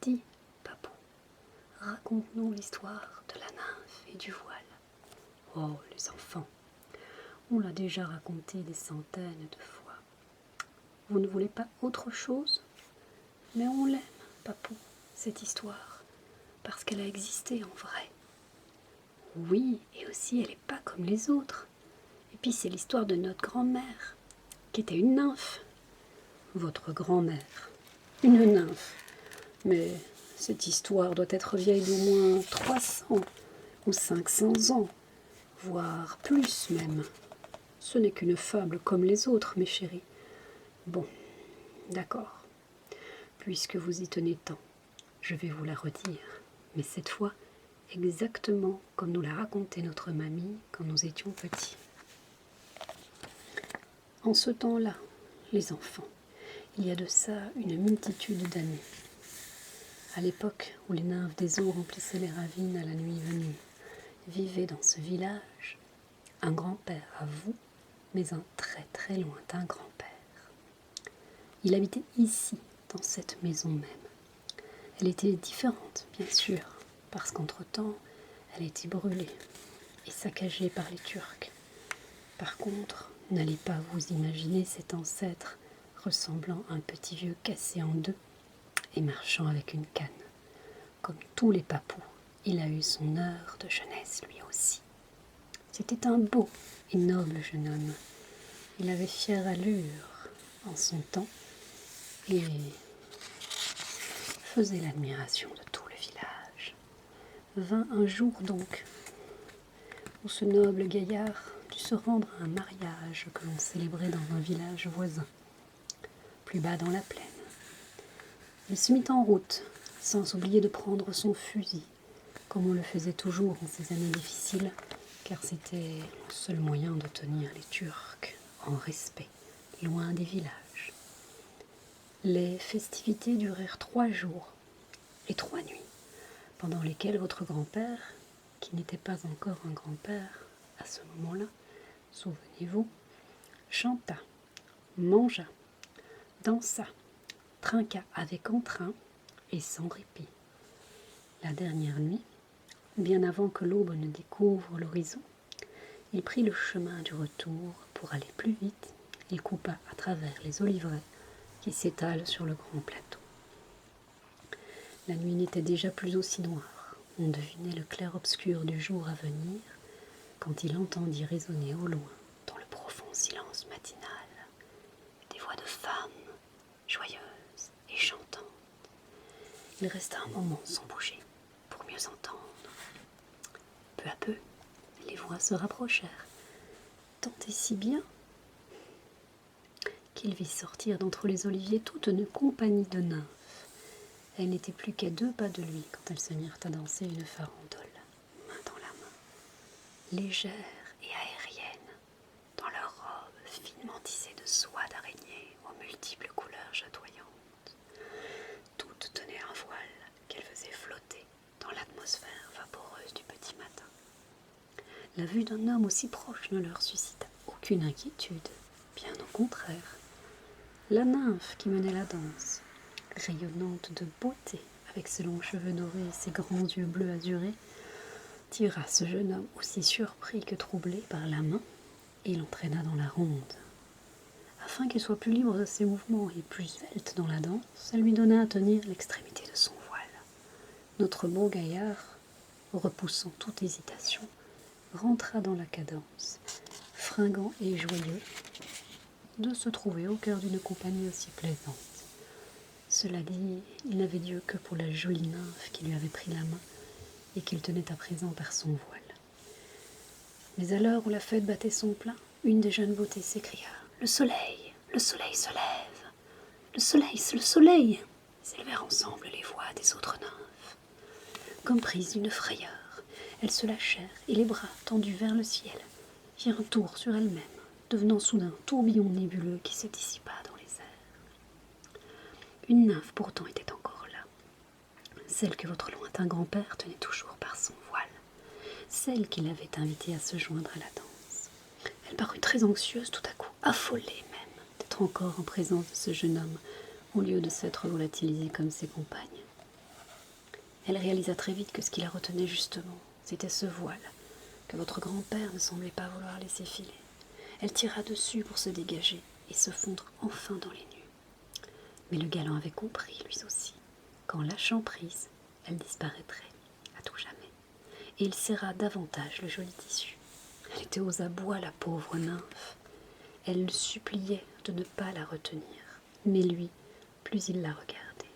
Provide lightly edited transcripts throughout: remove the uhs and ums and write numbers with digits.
Dis, Papou, raconte-nous l'histoire de la nymphe et du voile. Oh, les enfants, on l'a déjà raconté des centaines de fois. Vous ne voulez pas autre chose? Mais on l'aime, Papou, cette histoire, parce qu'elle a existé en vrai. Oui, et aussi elle n'est pas comme les autres. Et puis c'est l'histoire de notre grand-mère, qui était une nymphe. Votre grand-mère, une nymphe. Mais cette histoire doit être vieille d'au moins 300 ou 500 ans, voire plus même. Ce n'est qu'une fable comme les autres, mes chéris. Bon, d'accord. Puisque vous y tenez tant, je vais vous la redire, mais cette fois exactement comme nous l'a raconté notre mamie quand nous étions petits. En ce temps-là, les enfants, il y a de ça une multitude d'années. À l'époque où les nymphes des eaux remplissaient les ravines à la nuit venue, vivait dans ce village un grand-père à vous, mais un très très lointain grand-père. Il habitait ici, dans cette maison même. Elle était différente, bien sûr, parce qu'entre-temps, elle était brûlée et saccagée par les Turcs. Par contre, n'allez pas vous imaginer cet ancêtre ressemblant à un petit vieux cassé en deux et marchant avec une canne. Comme tous les papous, il a eu son heure de jeunesse lui aussi. C'était un beau et noble jeune homme. Il avait fière allure en son temps et faisait l'admiration de tout le village. Vint un jour donc où ce noble gaillard dut se rendre à un mariage que l'on célébrait dans un village voisin, plus bas dans la plaine. Il se mit en route, sans oublier de prendre son fusil, comme on le faisait toujours en ces années difficiles, car c'était le seul moyen de tenir les Turcs en respect, loin des villages. Les festivités durèrent 3 jours et 3 nuits, pendant lesquelles votre grand-père, qui n'était pas encore un grand-père à ce moment-là, souvenez-vous, chanta, mangea, dansa, trinqua avec entrain et sans répit. La dernière nuit, bien avant que l'aube ne découvre l'horizon, il prit le chemin du retour pour aller plus vite. Il coupa à travers les oliveraies qui s'étalent sur le grand plateau. La nuit n'était déjà plus aussi noire. On devinait le clair-obscur du jour à venir quand il entendit résonner au loin, dans le profond silence matinal, des voix de femmes, joyeuses et chantantes. Il resta un moment sans bouger, pour mieux entendre. Peu à peu, les voix se rapprochèrent, tant et si bien qu'il vit sortir d'entre les oliviers toute une compagnie de nymphes. Elles n'étaient plus qu'à 2 pas de lui quand elles se mirent à danser une farandole, main dans la main, légères et aériennes, dans leurs robes finement tissées de soie d'araignée aux multiples couleurs chatoyantes. Toutes tenaient un voile qu'elles faisaient flotter dans l'atmosphère vaporeuse du petit matin. La vue d'un homme aussi proche ne leur suscita aucune inquiétude, bien au contraire. La nymphe qui menait la danse, rayonnante de beauté, avec ses longs cheveux dorés et ses grands yeux bleus azurés, tira ce jeune homme aussi surpris que troublé par la main et l'entraîna dans la ronde. Afin qu'il soit plus libre de ses mouvements et plus svelte dans la danse, elle lui donna à tenir l'extrémité de son voile. Notre beau gaillard, repoussant toute hésitation, rentra dans la cadence, fringant et joyeux de se trouver au cœur d'une compagnie aussi plaisante. Cela dit, il n'avait Dieu que pour la jolie nymphe qui lui avait pris la main et qu'il tenait à présent par son voile. Mais à l'heure où la fête battait son plein, une des jeunes beautés s'écria « Le soleil se lève! Le soleil !» S'élevèrent ensemble les voix des autres nymphes. Comme prises d'une frayeur, elles se lâchèrent et les bras tendus vers le ciel firent un tour sur elles-mêmes, devenant soudain un tourbillon nébuleux qui se dissipa dans les airs. Une nymphe pourtant était encore là, celle que votre lointain grand-père tenait toujours par son voile, celle qui l'avait invitée à se joindre à la danse. Elle parut très anxieuse tout à coup, affolée même, d'être encore en présence de ce jeune homme, au lieu de s'être volatilisée comme ses compagnes. Elle réalisa très vite que ce qui la retenait justement, c'était ce voile, que votre grand-père ne semblait pas vouloir laisser filer. Elle tira dessus pour se dégager et se fondre enfin dans les nues. Mais le galant avait compris, lui aussi, qu'en lâchant prise, elle disparaîtrait à tout jamais. Et il serra davantage le joli tissu. Elle était aux abois, la pauvre nymphe. Elle le suppliait de ne pas la retenir. Mais lui, plus il la regardait,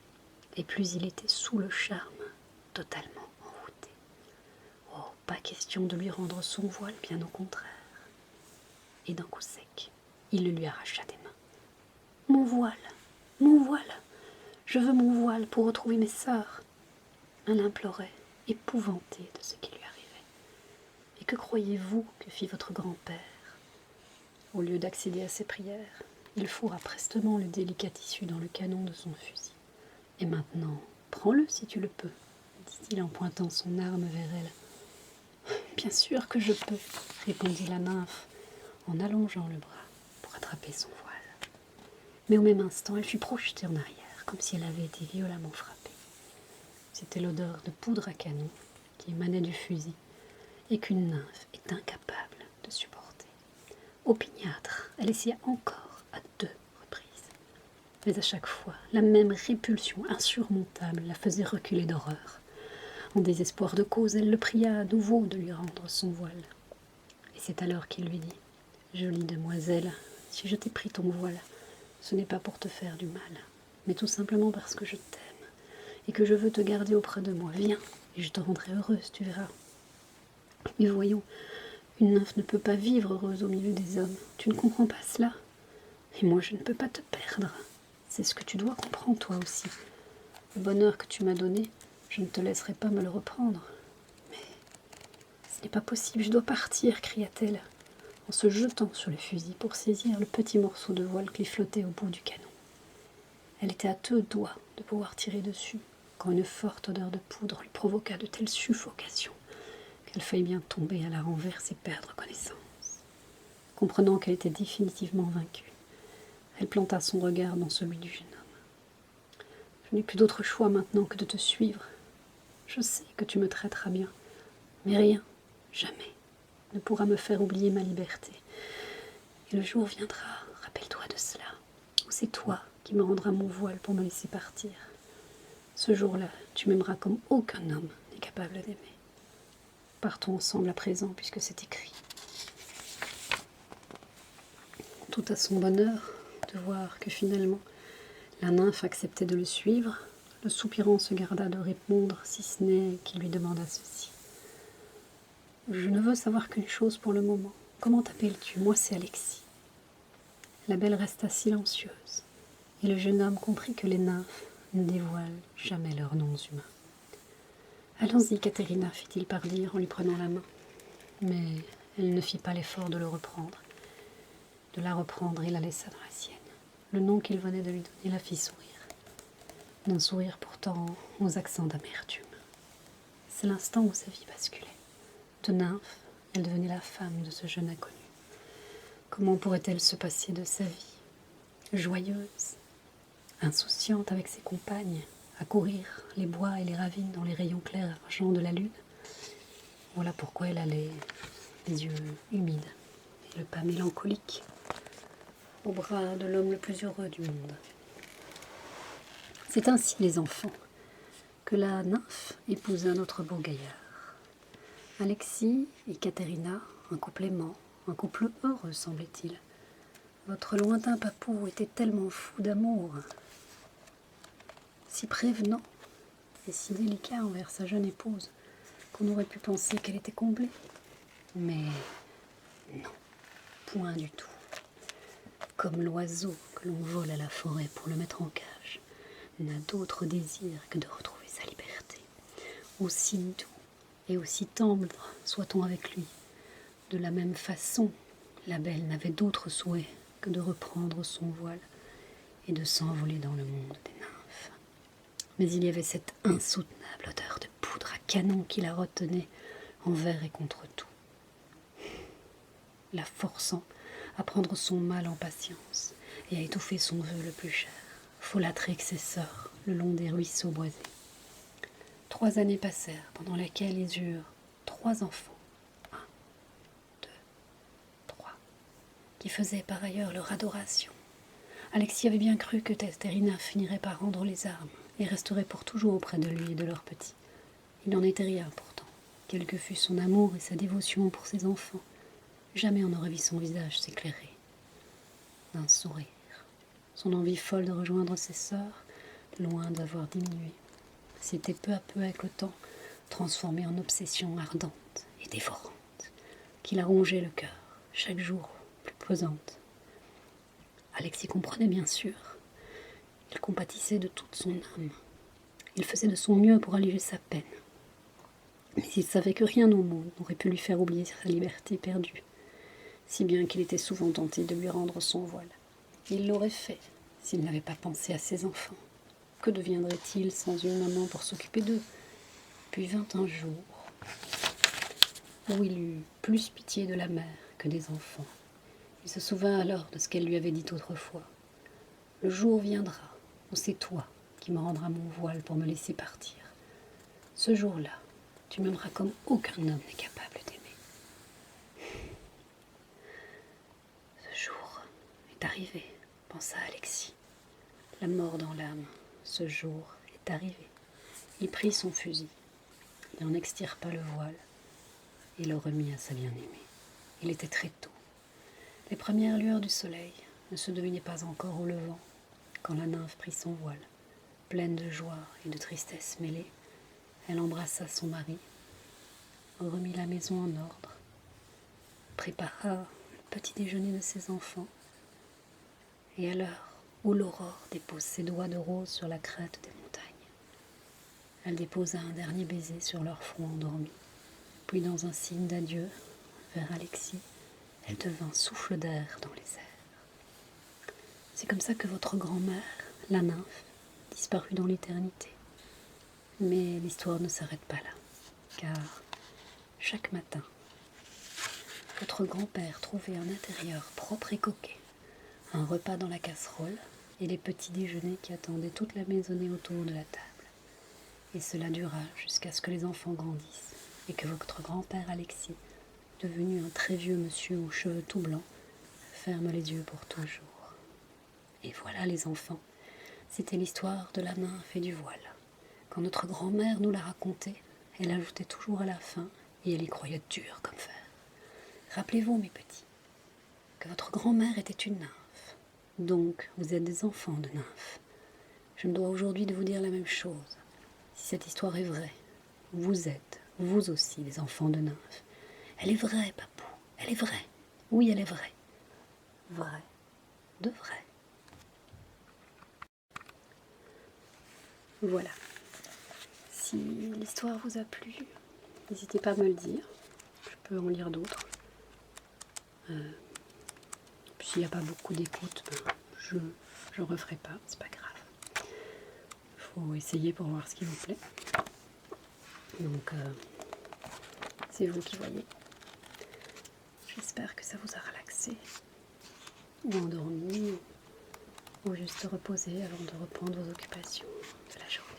et plus il était sous le charme, totalement envoûté. Oh, pas question de lui rendre son voile, bien au contraire. Et d'un coup sec, il le lui arracha des mains. Mon voile, je veux mon voile pour retrouver mes sœurs. Elle implorait, épouvantée de ce qui lui arrivait. Et que croyez-vous que fit votre grand-père? Au lieu d'accéder à ses prières, il fourra prestement le délicat tissu dans le canon de son fusil. Et maintenant, prends-le si tu le peux, dit-il en pointant son arme vers elle. Bien sûr que je peux, répondit la nymphe en allongeant le bras pour attraper son voile. Mais au même instant, elle fut projetée en arrière, comme si elle avait été violemment frappée. C'était l'odeur de poudre à canon qui émanait du fusil et qu'une nymphe est incapable de supporter. Opiniâtre, elle essaya encore à 2 reprises. Mais à chaque fois, la même répulsion insurmontable la faisait reculer d'horreur. En désespoir de cause, elle le pria à nouveau de lui rendre son voile. Et c'est alors qu'il lui dit « Jolie demoiselle, si je t'ai pris ton voile, ce n'est pas pour te faire du mal, mais tout simplement parce que je t'aime et que je veux te garder auprès de moi. Viens, et je te rendrai heureuse, tu verras. » Mais voyons, une nymphe ne peut pas vivre heureuse au milieu des hommes. Tu ne comprends pas cela? Et moi, je ne peux pas te perdre. C'est ce que tu dois comprendre, toi aussi. Le bonheur que tu m'as donné, je ne te laisserai pas me le reprendre. Mais ce n'est pas possible, je dois partir, cria-t-elle, en se jetant sur le fusil pour saisir le petit morceau de voile qui flottait au bout du canon. Elle était à 2 doigts de pouvoir tirer dessus, quand une forte odeur de poudre lui provoqua de telles suffocations qu'elle faillit bien tomber à la renverse et perdre connaissance. Comprenant qu'elle était définitivement vaincue, elle planta son regard dans celui du jeune homme. « Je n'ai plus d'autre choix maintenant que de te suivre. Je sais que tu me traiteras bien, mais rien, jamais, ne pourra me faire oublier ma liberté. Et le jour viendra, rappelle-toi de cela, où c'est toi qui me rendras mon voile pour me laisser partir. Ce jour-là, tu m'aimeras comme aucun homme n'est capable d'aimer. Partons ensemble à présent, puisque c'est écrit. » Tout à son bonheur de voir que finalement la nymphe acceptait de le suivre, le soupirant se garda de répondre, si ce n'est qu'il lui demanda ceci. « Je ne veux savoir qu'une chose pour le moment. Comment t'appelles-tu? Moi, c'est Alexis. » La belle resta silencieuse, et le jeune homme comprit que les nymphes ne dévoilent jamais leurs noms humains. « Allons-y, Caterina, fit-il par dire en lui prenant la main. Mais elle ne fit pas l'effort de la reprendre et la laissa dans la sienne. Le nom qu'il venait de lui donner la fit sourire, d'un sourire pourtant aux accents d'amertume. C'est l'instant où sa vie basculait. De nymphe, elle devenait la femme de ce jeune inconnu. Comment pourrait-elle se passer de sa vie, joyeuse, insouciante avec ses compagnes, à courir les bois et les ravines dans les rayons clairs argent de la lune? Voilà pourquoi elle allait, les yeux humides et le pas mélancolique, au bras de l'homme le plus heureux du monde. C'est ainsi, les enfants, que la nymphe épousa notre beau gaillard. Alexis et Caterina, un couple aimant, un couple heureux, semblait-il. Votre lointain papou était tellement fou d'amour, si prévenant et si délicat envers sa jeune épouse, qu'on aurait pu penser qu'elle était comblée. Mais non, point du tout. Comme l'oiseau que l'on vole à la forêt pour le mettre en cage, n'a d'autre désir que de retrouver sa liberté. Aussi doux et aussi tendre soit-on avec lui. De la même façon, la belle n'avait d'autre souhait que de reprendre son voile et de s'envoler dans le monde des nymphes. Mais il y avait cette insoutenable odeur de poudre à canon qui la retenait envers et contre tout, la forçant à prendre son mal en patience et à étouffer son vœu le plus cher, folâtrer avec ses sœurs le long des ruisseaux boisés. 3 années passèrent, pendant lesquelles ils eurent 3 enfants. 1, 2, 3, qui faisaient par ailleurs leur adoration. Alexis avait bien cru que Katerina finirait par rendre les armes et resterait pour toujours auprès de lui et de leur petit. Il n'en était rien pourtant. Quel que fût son amour et sa dévotion pour ses enfants, jamais on n'aurait vu son visage s'éclairer d'un sourire. Son envie folle de rejoindre ses sœurs, loin d'avoir diminué, s'était peu à peu avec le temps transformée en obsession ardente et dévorante, qui la rongeait le cœur, chaque jour plus pesante. Alexis comprenait bien sûr. Il compatissait de toute son âme. Il faisait de son mieux pour alléger sa peine. Mais il savait que rien au monde n'aurait pu lui faire oublier sa liberté perdue, si bien qu'il était souvent tenté de lui rendre son voile. Il l'aurait fait s'il n'avait pas pensé à ses enfants. Que deviendrait-il sans une maman pour s'occuper d'eux? Puis vint un jour où il eut plus pitié de la mère que des enfants. Il se souvint alors de ce qu'elle lui avait dit autrefois. « Le jour viendra où c'est toi qui me rendras mon voile pour me laisser partir. Ce jour-là, tu m'aimeras comme aucun homme n'est capable d'aimer. » Ce jour est arrivé, pensa Alexis. La mort dans l'âme, ce jour est arrivé. Il prit son fusil, il en extirpa le voile et le remit à sa bien-aimée. Il était très tôt. Les premières lueurs du soleil ne se devinaient pas encore au levant, quand la nymphe prit son voile. Pleine de joie et de tristesse mêlée, elle embrassa son mari, remit la maison en ordre, prépara le petit déjeuner de ses enfants, et à l'heure où l'aurore dépose ses doigts de rose sur la crête des montagnes, elle déposa un dernier baiser sur leur front endormi, puis dans un signe d'adieu vers Alexis, elle devint souffle d'air dans les airs. C'est comme ça que votre grand-mère, la nymphe, disparut dans l'éternité. Mais l'histoire ne s'arrête pas là, car chaque matin, votre grand-père trouvait un intérieur propre et coquet, un repas dans la casserole et les petits déjeuners qui attendaient toute la maisonnée autour de la table. Et cela dura jusqu'à ce que les enfants grandissent et que votre grand-père Alexis, devenu un très vieux monsieur aux cheveux tout blancs, ferme les yeux pour toujours. Et voilà les enfants, c'était l'histoire de la nymphe et du voile. Quand notre grand-mère nous la racontait, elle ajoutait toujours à la fin, et elle y croyait dur comme fer. Rappelez-vous, mes petits, que votre grand-mère était une nymphe. Donc, vous êtes des enfants de nymphes. Je me dois aujourd'hui de vous dire la même chose. Si cette histoire est vraie, vous êtes, vous aussi, des enfants de nymphes. Elle est vraie, papou, elle est vraie. Oui, elle est vraie. Vraie, de vrai. Voilà. Si l'histoire vous a plu, n'hésitez pas à me le dire. Je peux en lire d'autres. S'il n'y a pas beaucoup d'écoute, je ne referai pas, c'est pas grave. Il faut essayer pour voir ce qui vous plaît. Donc, c'est vous qui voyez. J'espère que ça vous a relaxé, ou endormi, ou juste reposé avant de reprendre vos occupations de la journée.